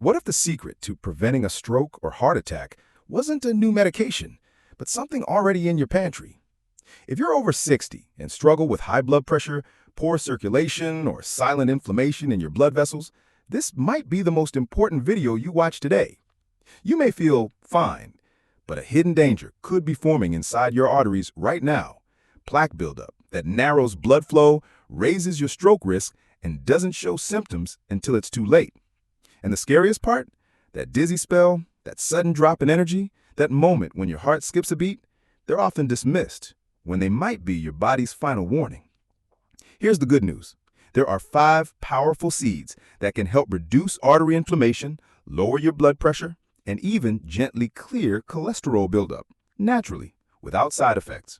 What if the secret to preventing a stroke or heart attack wasn't a new medication, but something already in your pantry? If you're over 60 and struggle with high blood pressure, poor circulation, or silent inflammation in your blood vessels, this might be the most important video you watch today. You may feel fine, but a hidden danger could be forming inside your arteries right now. Plaque buildup that narrows blood flow, raises your stroke risk, and doesn't show symptoms until it's too late. And the scariest part? That dizzy spell, that sudden drop in energy, that moment when your heart skips a beat, they're often dismissed when they might be your body's final warning. Here's the good news. There are 5 powerful seeds that can help reduce artery inflammation, lower your blood pressure, and even gently clear cholesterol buildup, naturally, without side effects.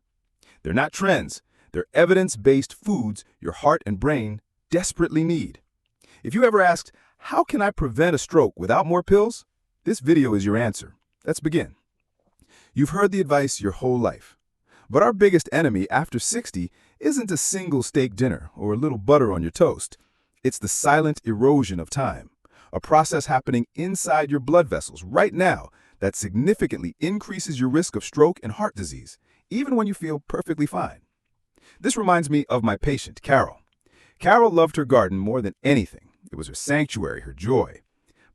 They're not trends. They're evidence-based foods your heart and brain desperately need. If you ever asked, how can I prevent a stroke without more pills? This video is your answer. Let's begin. You've heard the advice your whole life. But our biggest enemy after 60 isn't a single steak dinner or a little butter on your toast. It's the silent erosion of time, a process happening inside your blood vessels right now that significantly increases your risk of stroke and heart disease, even when you feel perfectly fine. This reminds me of my patient, Carol. Carol loved her garden more than anything. It was her sanctuary, her joy.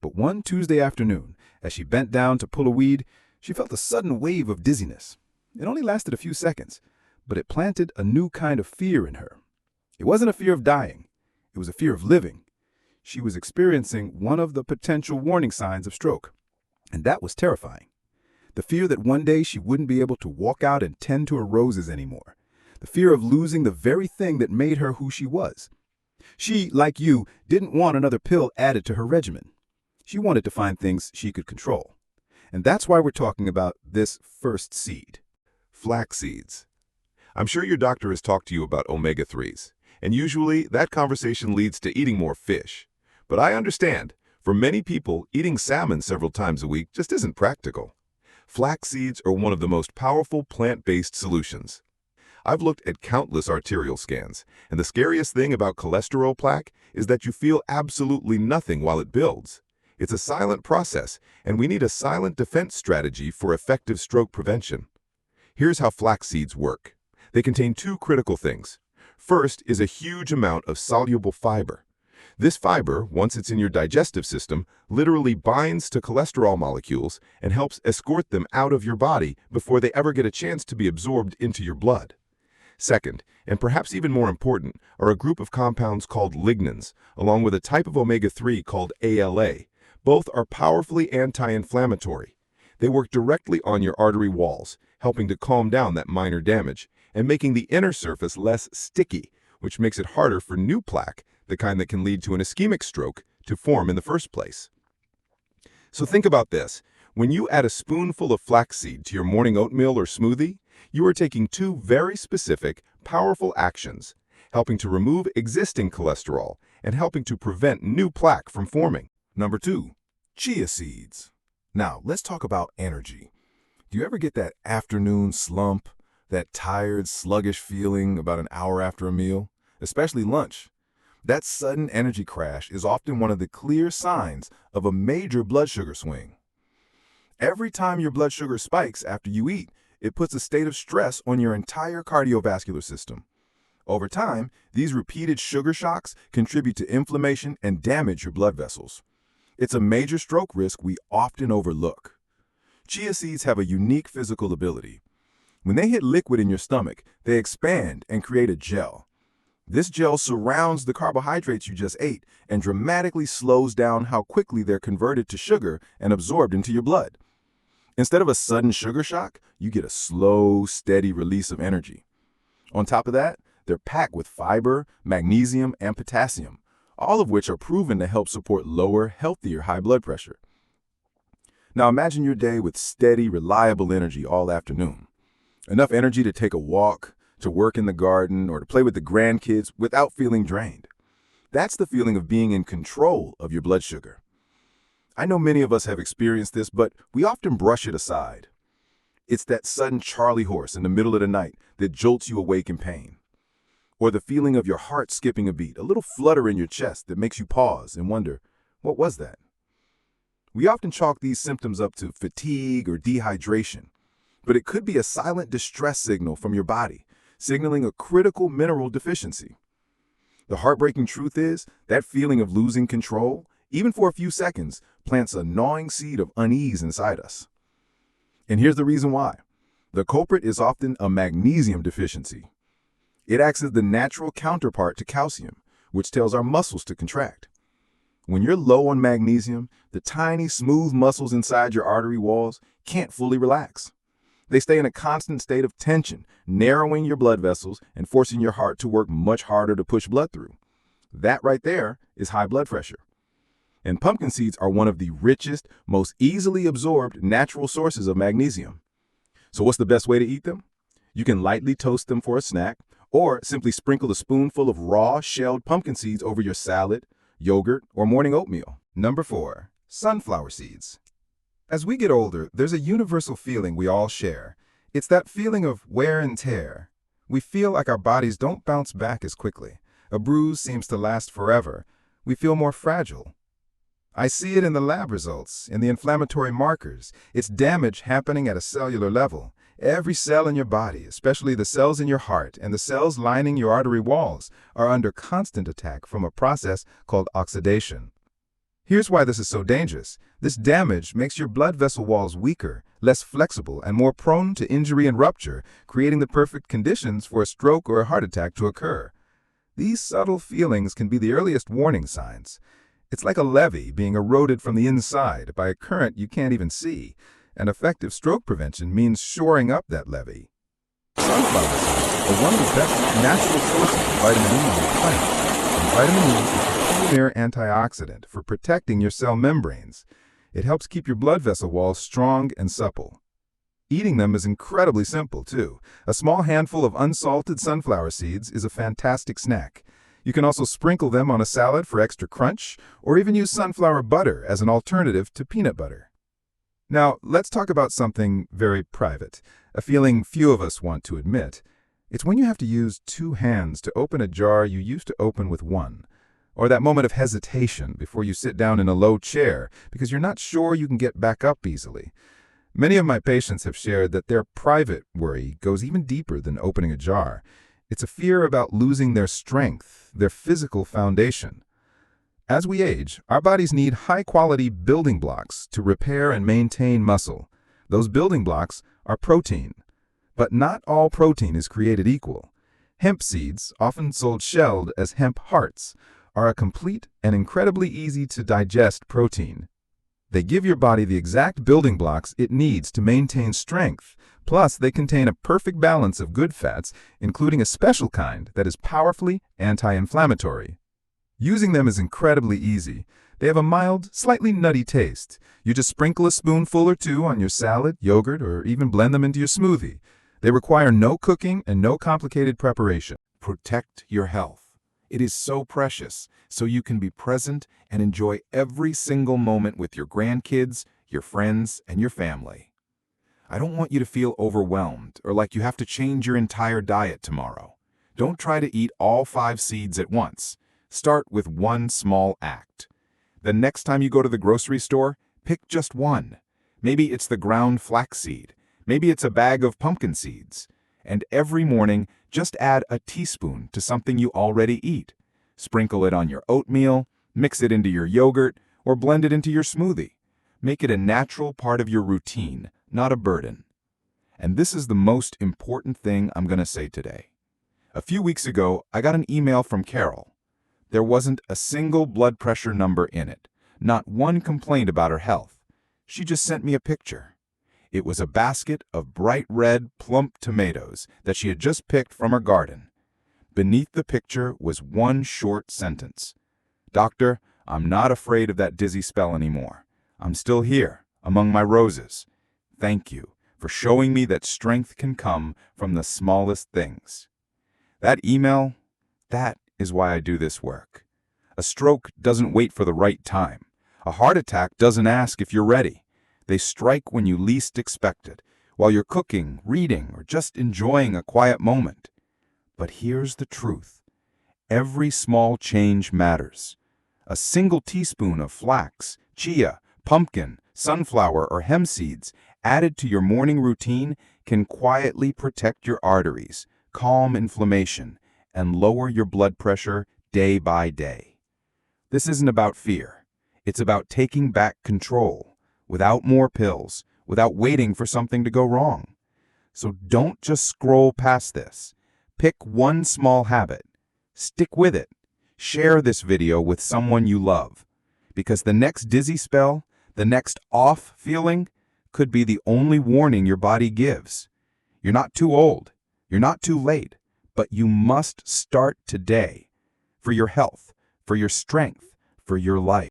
But one Tuesday afternoon, as she bent down to pull a weed, she felt a sudden wave of dizziness. It only lasted a few seconds, but it planted a new kind of fear in her. It wasn't a fear of dying. It was a fear of living. She was experiencing one of the potential warning signs of stroke, and that was terrifying. The fear that one day she wouldn't be able to walk out and tend to her roses anymore. The fear of losing the very thing that made her who she was. She, like you, didn't want another pill added to her regimen. She wanted to find things she could control. And that's why we're talking about this first seed. Flax seeds. I'm sure your doctor has talked to you about omega-3s, and usually that conversation leads to eating more fish. But I understand, for many people, eating salmon several times a week just isn't practical. Flax seeds are one of the most powerful plant-based solutions. I've looked at countless arterial scans, and the scariest thing about cholesterol plaque is that you feel absolutely nothing while it builds. It's a silent process, and we need a silent defense strategy for effective stroke prevention. Here's how flax seeds work. They contain 2 critical things. First is a huge amount of soluble fiber. This fiber, once it's in your digestive system, literally binds to cholesterol molecules and helps escort them out of your body before they ever get a chance to be absorbed into your blood. Second, and perhaps even more important, are a group of compounds called lignans, along with a type of omega-3 called ALA. Both are powerfully anti-inflammatory. They work directly on your artery walls, helping to calm down that minor damage, and making the inner surface less sticky, which makes it harder for new plaque, the kind that can lead to an ischemic stroke, to form in the first place. So think about this. When you add a spoonful of flaxseed to your morning oatmeal or smoothie, you are taking 2 very specific, powerful actions, helping to remove existing cholesterol and helping to prevent new plaque from forming. Number 2, chia seeds. Now, let's talk about energy. Do you ever get that afternoon slump, that tired, sluggish feeling about an hour after a meal, especially lunch? That sudden energy crash is often one of the clear signs of a major blood sugar swing. Every time your blood sugar spikes after you eat, it puts a state of stress on your entire cardiovascular system. Over time, these repeated sugar shocks contribute to inflammation and damage your blood vessels. It's a major stroke risk we often overlook. Chia seeds have a unique physical ability. When they hit liquid in your stomach, they expand and create a gel. This gel surrounds the carbohydrates you just ate and dramatically slows down how quickly they're converted to sugar and absorbed into your blood. Instead of a sudden sugar shock, you get a slow, steady release of energy. On top of that, they're packed with fiber, magnesium, and potassium, all of which are proven to help support lower, healthier high blood pressure. Now imagine your day with steady, reliable energy all afternoon. Enough energy to take a walk, to work in the garden, or to play with the grandkids without feeling drained. That's the feeling of being in control of your blood sugar. I know many of us have experienced this, but we often brush it aside. It's that sudden Charlie horse in the middle of the night that jolts you awake in pain. Or the feeling of your heart skipping a beat, a little flutter in your chest that makes you pause and wonder, what was that? We often chalk these symptoms up to fatigue or dehydration, but it could be a silent distress signal from your body, signaling a critical mineral deficiency. The heartbreaking truth is that feeling of losing control, even for a few seconds, plants a gnawing seed of unease inside us. And here's the reason why. The culprit is often a magnesium deficiency. It acts as the natural counterpart to calcium, which tells our muscles to contract. When you're low on magnesium, the tiny, smooth muscles inside your artery walls can't fully relax. They stay in a constant state of tension, narrowing your blood vessels and forcing your heart to work much harder to push blood through. That right there is high blood pressure. And pumpkin seeds are one of the richest, most easily absorbed natural sources of magnesium. So what's the best way to eat them? You can lightly toast them for a snack, or simply sprinkle a spoonful of raw, shelled pumpkin seeds over your salad, yogurt, or morning oatmeal. Number 4. Sunflower seeds. As we get older, there's a universal feeling we all share. It's that feeling of wear and tear. We feel like our bodies don't bounce back as quickly. A bruise seems to last forever. We feel more fragile. I see it in the lab results, in the inflammatory markers. It's damage happening at a cellular level. Every cell in your body, especially the cells in your heart and the cells lining your artery walls, are under constant attack from a process called oxidation. Here's why this is so dangerous. This damage makes your blood vessel walls weaker, less flexible, and more prone to injury and rupture, creating the perfect conditions for a stroke or a heart attack to occur. These subtle feelings can be the earliest warning signs. It's like a levee being eroded from the inside by a current you can't even see. And effective stroke prevention means shoring up that levee. Sunflower seeds are one of the best natural sources of vitamin E on the planet. And vitamin E is a premier antioxidant for protecting your cell membranes. It helps keep your blood vessel walls strong and supple. Eating them is incredibly simple, too. A small handful of unsalted sunflower seeds is a fantastic snack. You can also sprinkle them on a salad for extra crunch, or even use sunflower butter as an alternative to peanut butter. Now, let's talk about something very private, a feeling few of us want to admit. It's when you have to use 2 hands to open a jar you used to open with 1, or that moment of hesitation before you sit down in a low chair because you're not sure you can get back up easily. Many of my patients have shared that their private worry goes even deeper than opening a jar. It's a fear about losing their strength, their physical foundation. As we age, our bodies need high-quality building blocks to repair and maintain muscle. Those building blocks are protein. But not all protein is created equal. Hemp seeds, often sold shelled as hemp hearts, are a complete and incredibly easy-to-digest protein. They give your body the exact building blocks it needs to maintain strength. Plus, they contain a perfect balance of good fats, including a special kind that is powerfully anti-inflammatory. Using them is incredibly easy. They have a mild, slightly nutty taste. You just sprinkle a spoonful or 2 on your salad, yogurt, or even blend them into your smoothie. They require no cooking and no complicated preparation. Protect your health. It is so precious, so you can be present and enjoy every single moment with your grandkids, your friends, and your family. I don't want you to feel overwhelmed or like you have to change your entire diet tomorrow. Don't try to eat all 5 seeds at once. Start with one small act. The next time you go to the grocery store, pick just one. Maybe it's the ground flaxseed. Maybe it's a bag of pumpkin seeds. And every morning, just add a teaspoon to something you already eat. Sprinkle it on your oatmeal, mix it into your yogurt, or blend it into your smoothie. Make it a natural part of your routine, not a burden. And this is the most important thing I'm going to say today. A few weeks ago, I got an email from Carol. There wasn't a single blood pressure number in it, not one complaint about her health. She just sent me a picture. It was a basket of bright red, plump tomatoes that she had just picked from her garden. Beneath the picture was one short sentence. "Doctor, I'm not afraid of that dizzy spell anymore. I'm still here, among my roses. Thank you for showing me that strength can come from the smallest things." That email, that is why I do this work. A stroke doesn't wait for the right time. A heart attack doesn't ask if you're ready. They strike when you least expect it, while you're cooking, reading, or just enjoying a quiet moment. But here's the truth. Every small change matters. A single teaspoon of flax, chia, Pumpkin, sunflower, or hemp seeds added to your morning routine can quietly protect your arteries, calm inflammation, and lower your blood pressure day by day. This isn't about fear. It's about taking back control, without more pills, without waiting for something to go wrong. So don't just scroll past this. Pick one small habit. Stick with it. Share this video with someone you love. Because the next dizzy spell, the next off feeling, could be the only warning your body gives. You're not too old. You're not too late. But you must start today. For your health, for your strength, for your life.